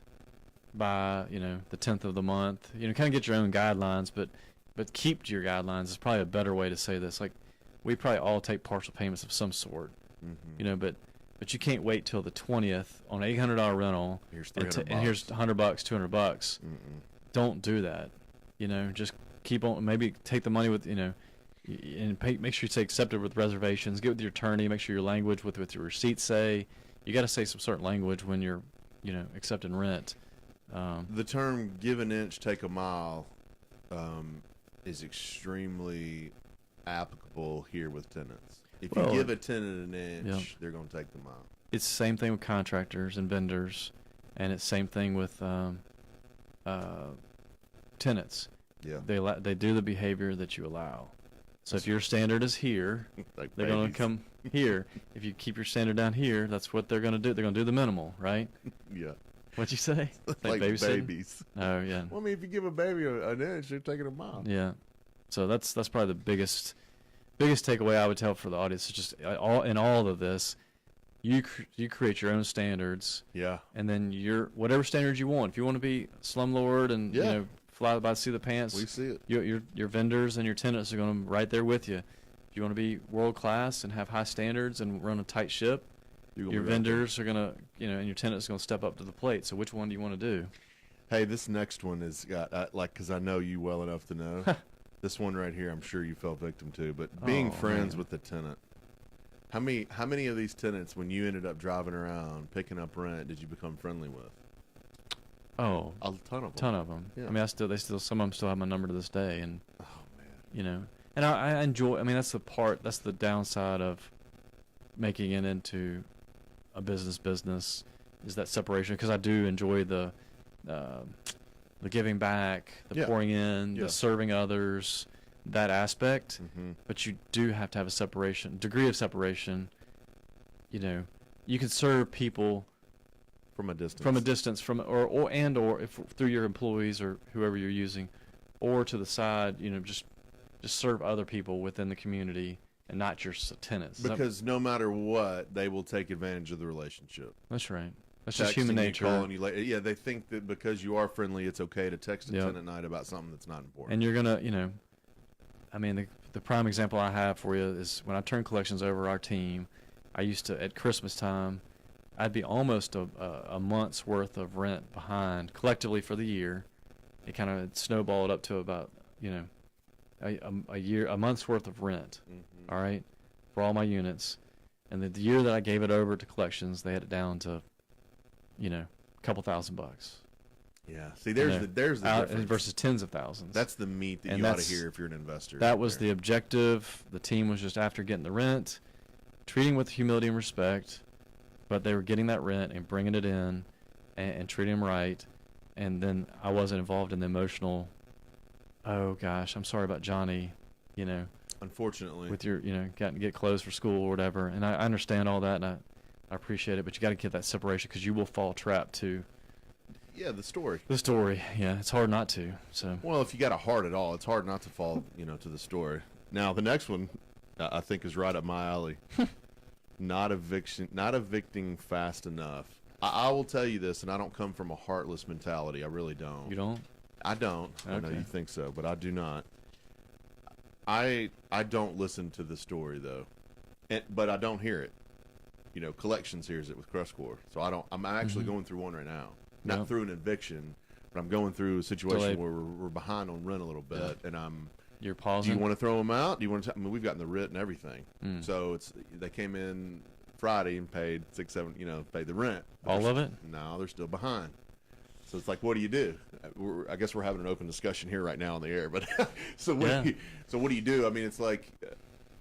by the 10th of the month, kind of get your own guidelines, but keep to your guidelines is probably a better way to say this. Like, we probably all take partial payments of some sort, but you can't wait till the 20th on an $800 rental. Here's $300 and here's $100, $200. Don't do that. Just keep on. Maybe take the money with and make sure you say accepted with reservations. Get with your attorney. Make sure your language with your receipts say. You got to say some certain language when you're accepting rent. The term "give an inch, take a mile" is extremely applicable here with tenants. If you give a tenant an inch, they're going to take the mile. It's the same thing with contractors and vendors, and it's the same thing with tenants. Yeah, they do the behavior that you allow. So if your standard is here, they're going to come here. If you keep your standard down here, that's what they're going to do. They're going to do the minimal, right? Yeah. What'd you say? Like babies. Oh, yeah. Well, I mean, if you give a baby an inch, they're taking a mile. Yeah. So that's probably the biggest takeaway I would tell for the audience. Is just in all of this, You create your own standards. Yeah. And then whatever standards you want. If you want to be slumlord and fly by the seat of the pants, we see it. Your vendors and your tenants are going to be right there with you. If you want to be world class and have high standards and run a tight ship, your vendors are going to, and your tenants are going to step up to the plate. So which one do you want to do? Hey, this next one is got because I know you well enough to know. This one right here, I'm sure you fell victim to. But being friends with the tenant, how many of these tenants, when you ended up driving around picking up rent, did you become friendly with? Oh, a ton of them. Ton of them. Yeah. I mean, some of them still have my number to this day, and man, and I enjoy. I mean, that's the downside of making it into a business is that separation, because I do enjoy the giving back, the pouring in, the serving others, that aspect. Mm-hmm. But you do have to have a degree of separation. You can serve people from a distance, or if through your employees or whoever you're using, or to the side, just serve other people within the community and not your tenants. Because no matter what, they will take advantage of the relationship. That's right. That's just human nature. Calling you later. Yeah, they think that because you are friendly, it's okay to text a tenant at night about something that's not important. And you're gonna, I mean, the prime example I have for you is when I turned collections over our team. I used to, at Christmas time, I'd be almost a month's worth of rent behind collectively for the year. It kind of snowballed up to about, a month's worth of rent. Mm-hmm. All right, for all my units. And the year that I gave it over to collections, they had it down to, a couple $1,000. Yeah. See, there's the difference. Versus tens of thousands. That's the meat that you ought to hear if you're an investor. That was the objective. The team was just after getting the rent, treating with humility and respect, but they were getting that rent and bringing it in and treating them right. And then I wasn't involved in the emotional, oh gosh, I'm sorry about Johnny, Unfortunately. with your, got to get clothes for school or whatever. And I understand all that, and I appreciate it, but you got to get that separation, because you will fall trapped to. Yeah, the story. The story, yeah, it's hard not to. So. Well, if you got a heart at all, it's hard not to fall, to the story. Now, the next one, I think, is right up my alley. Not evicting fast enough. I will tell you this, and I don't come from a heartless mentality. I really don't. You don't? I don't. Okay. I know you think so, but I do not. I don't listen to the story though, but I don't hear it. Collections hears it with CrestCore, so I don't. I'm actually going through one right now, not through an eviction, but I'm going through a situation where we're behind on rent a little bit, and You're pausing. Do you want to throw them out? Do you want to? I mean, we've gotten the writ and everything, so they came in Friday and paid paid the rent. All of it? No, they're still behind. So it's like, what do you do? I guess we're having an open discussion here right now on the air, but so what do you do? I mean, it's like,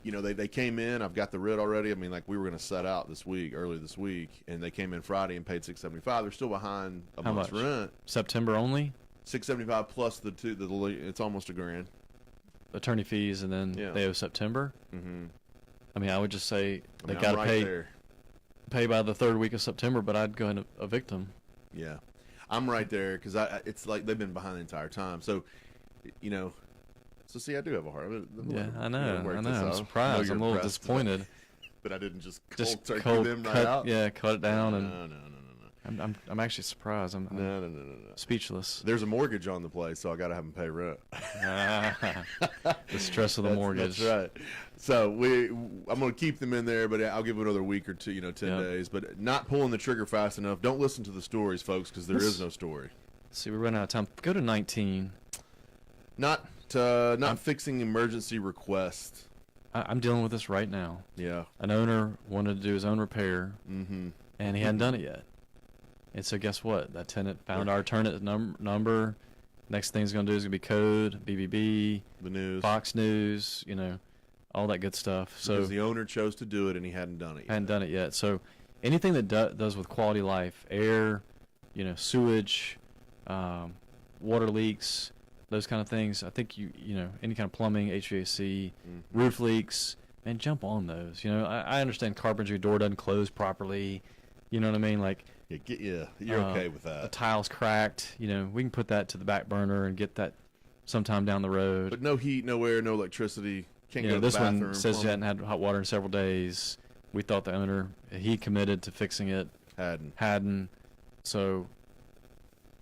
they came in. I've got the writ already. I mean, like, we were going to set out early this week, and they came in Friday and paid $675. They're still behind a month's rent. September only? $675 plus it's almost $1,000. Attorney fees, and then they owe September. Mm-hmm. I mean, I would just say they got to pay by the third week of September, but I'd go ahead and evict them. Yeah, I'm right there, because it's like they've been behind the entire time. So, so see, I do have a heart. Yeah, I know. I'm surprised. I'm a little disappointed. But I didn't just cold them right out. Yeah, cut it down. No. I'm actually surprised. I'm speechless. There's a mortgage on the place, so I got to have them pay rent. The stress of the mortgage. That's right. So I'm going to keep them in there, but I'll give them another week or two, 10 days. But not pulling the trigger fast enough. Don't listen to the stories, folks, because there is no story. See, we're running out of time. Go to 19. Not fixing emergency requests. I'm dealing with this right now. Yeah. An owner wanted to do his own repair, and he hadn't done it yet. And so guess what? That tenant found our tenant number. Next thing he's going to do is going to be code, BBB, the news, Fox News, all that good stuff. So because the owner chose to do it and he hadn't done it yet. So anything that does with quality life, air, sewage, water leaks, those kind of things. I think any kind of plumbing, HVAC, roof leaks, and jump on those. I understand carpentry door doesn't close properly. You know what I mean? Like, you're okay with that. The tile's cracked. We can put that to the back burner and get that sometime down the road. But no heat, no air, no electricity. Can't go to the this bathroom. One says you hadn't had hot water in several days. We thought the owner, he committed to fixing it. Hadn't. So,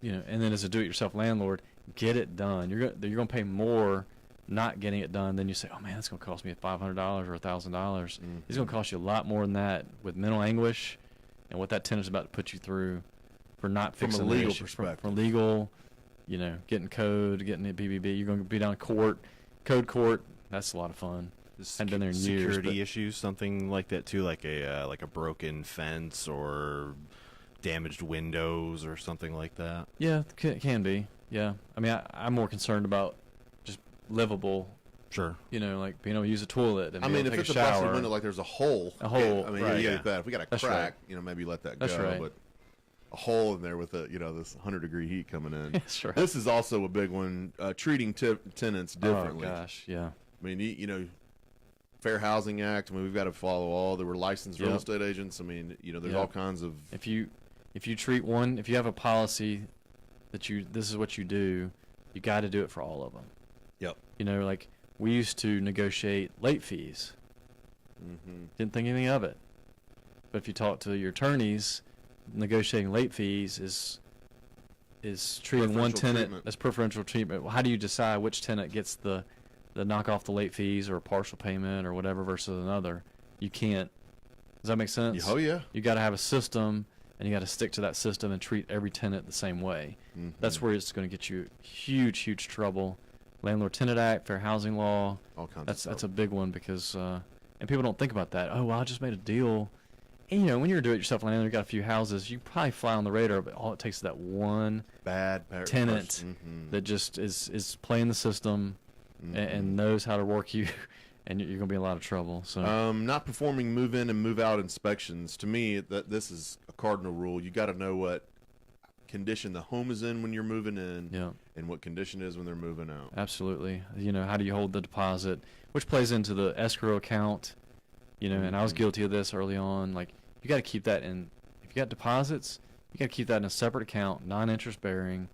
and then as a do-it-yourself landlord, get it done. You're going to pay more not getting it done than you say, oh man, that's going to cost me $500 or $1,000. It's going to cost you a lot more than that with mental anguish and what that tenant's about to put you through for not fixing from a legal issue. perspective. From legal, getting code, getting it BBB. You're going to be down court, court. That's a lot of fun. Hadn't been there in years. Security issues, something like that too, like a broken fence or damaged windows or something like that. Yeah, can be. Yeah, I mean, I'm more concerned about just livable. Sure. Like being able to use a toilet. And if take it's a shower. busted window, like there's a hole. Right. Yeah, bad. If we got a That's crack, right. Maybe let that That's go. right. But a hole in there with this 100-degree heat coming in. That's right. This is also a big one. Treating tenants differently. Oh gosh, yeah. I mean, Fair Housing Act. I mean, we've got to follow all. There were licensed real estate agents. I mean, there's all kinds of. If you treat one, if you have a policy that this is what you do, you got to do it for all of them. Yep. Like we used to negotiate late fees. Didn't think anything of it. But if you talk to your attorneys, negotiating late fees is treating one tenant as preferential treatment. Well, how do you decide which tenant gets the knock off the late fees or a partial payment or whatever versus another? You can't. Does that make sense? Oh yeah. You got to have a system, and you got to stick to that system and treat every tenant the same way. That's where it's going to get you huge trouble. Landlord-Tenant Act, Fair Housing Law. All kinds of stuff. That's a big one because and people don't think about that. Oh, well, I just made a deal. And, when you're a do-it-yourself landlord, you got a few houses, you probably fly on the radar, but all it takes is that one bad tenant that just is playing the system and knows how to work you, and you're going to be in a lot of trouble. So, not performing move-in and move-out inspections. To me, this is a cardinal rule. You got to know what condition the home is in when you're moving in, and what condition it is when they're moving out. Absolutely. How do you hold the deposit, which plays into the escrow account. And I was guilty of this early on. Like, you got to keep that in. If you got deposits, you got to keep that in a separate account, non-interest bearing,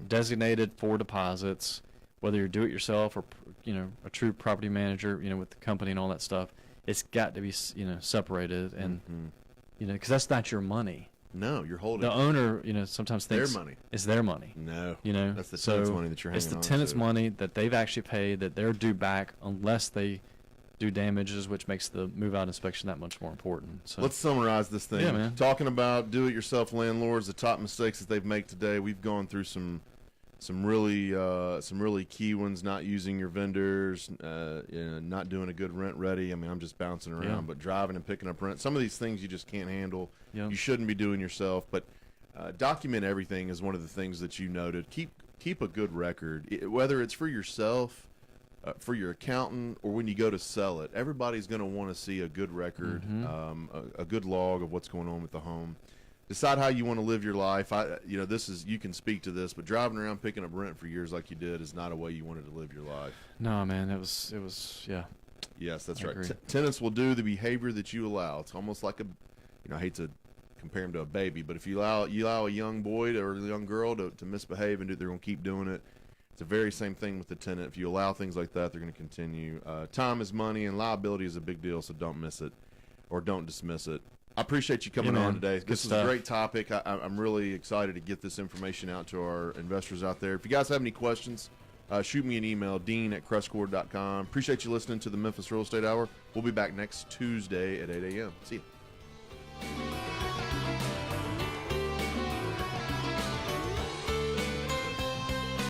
designated for deposits. Whether you're do-it-yourself or a true property manager, with the company and all that stuff, it's got to be separated and because that's not your money. No, you're holding the owner. Sometimes thinks their money. It's their money. No, that's the so tenant's money that you're hanging on to. It's the tenant's money that they've actually paid that they're due back unless they do damages, which makes the move-out inspection that much more important. So let's summarize this thing. Yeah, man. Talking about do-it-yourself landlords, the top mistakes that they've made today. We've gone through some really key ones: not using your vendors, not doing a good rent ready. I mean, I'm just bouncing around, but driving and picking up rent. Some of these things you just can't handle. You shouldn't be doing yourself, but document everything is one of the things that you noted. Keep a good record, whether it's for yourself, for your accountant, or when you go to sell it. Everybody's going to want to see a good record, a good log of what's going on with the home. Decide how you want to live your life. You can speak to this, but driving around picking up rent for years like you did is not a way you wanted to live your life. No, man, it was yeah. Yes, that's right. Tenants will do the behavior that you allow. It's almost like I hate to compare them to a baby, but if you allow a young boy or a young girl to misbehave and they're going to keep doing it. It's the very same thing with the tenant. If you allow things like that, they're going to continue. Time is money, and liability is a big deal, so don't miss it or don't dismiss it. I appreciate you coming on today. This is a great topic. I'm really excited to get this information out to our investors out there. If you guys have any questions, shoot me an email, dean@CrestCore.com. Appreciate you listening to the Memphis Real Estate Hour. We'll be back next Tuesday at 8 a.m. See you.